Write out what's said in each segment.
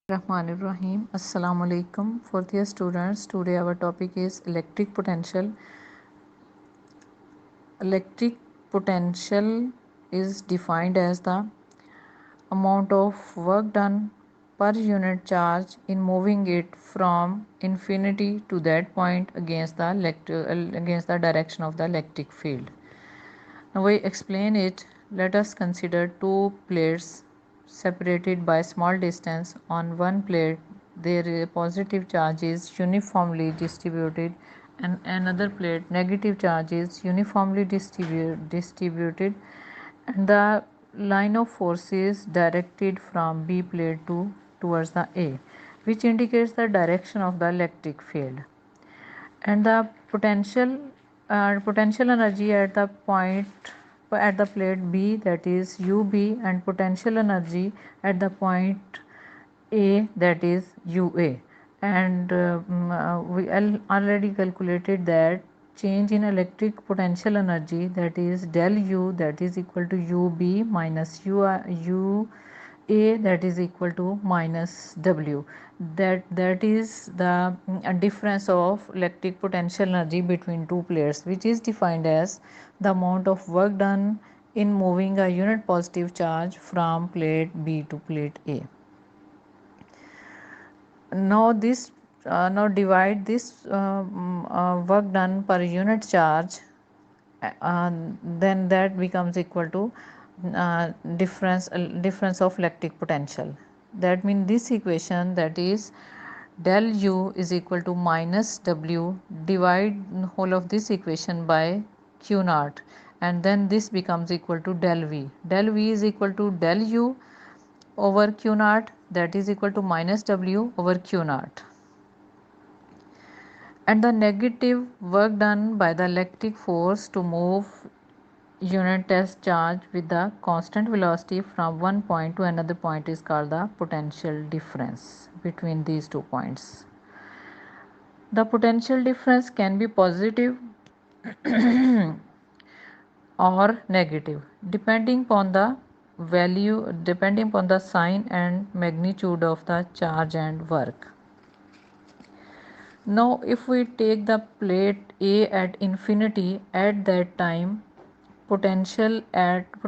Rahmanir-Rahim. Assalamu alaikum. Fourth year students, today our topic is electric potential. Electric potential is defined as the amount of work done per unit charge in moving it from infinity to that point against the direction of the electric field. Now we explain it. Let us consider two plates separated by small distance. On one plate, their positive charge is uniformly distributed, and another plate, negative charge is uniformly distributed, and the line of force is directed from B plate towards the A, which indicates the direction of the electric field. And the potential energy at the point at the plate B, that is UB, and potential energy at the point A, that is UA. And we already calculated that change in electric potential energy, that is del U, that is equal to UB minus UA, that is equal to minus W. That is the difference of electric potential energy between two plates, which is defined as the amount of work done in moving a unit positive charge from plate B to plate A. Now divide this work done per unit charge, then that becomes equal to difference of electric potential. That means this equation, that is del U is equal to minus W, divide whole of this equation by Q naught, and then this becomes equal to del V. Del V is equal to del U over Q naught, that is equal to minus W over Q naught. And the negative work done by the electric force to move unit test charge with the constant velocity from one point to another point is called the potential difference between these 2 points. The potential difference can be positive or negative depending upon the sign and magnitude of the charge and work. Now if we take the plate A at infinity, at that time electric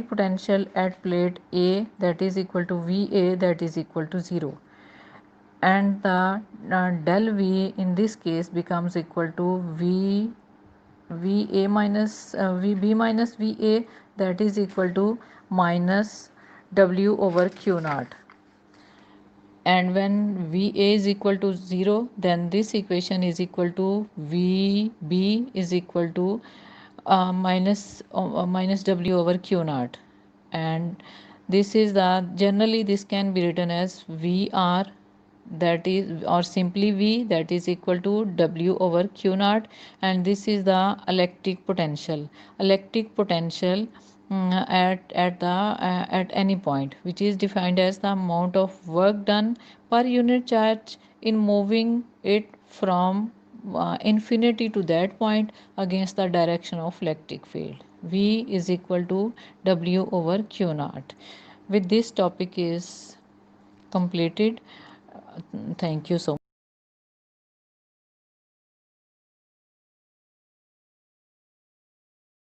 potential at plate A, that is equal to VA, that is equal to 0, and the del V in this case becomes equal to VA minus VB minus VA, that is equal to minus W over Q naught. And when VA is equal to 0, then this equation is equal to VB is equal to minus W over Q naught. And this is generally this can be written as VR, that is, or simply V, that is equal to W over Q naught, and this is the electric potential at any point, which is defined as the amount of work done per unit charge in moving it from infinity to that point against the direction of electric field. V is equal to W over Q naught. With this topic is completed. Thank you so much.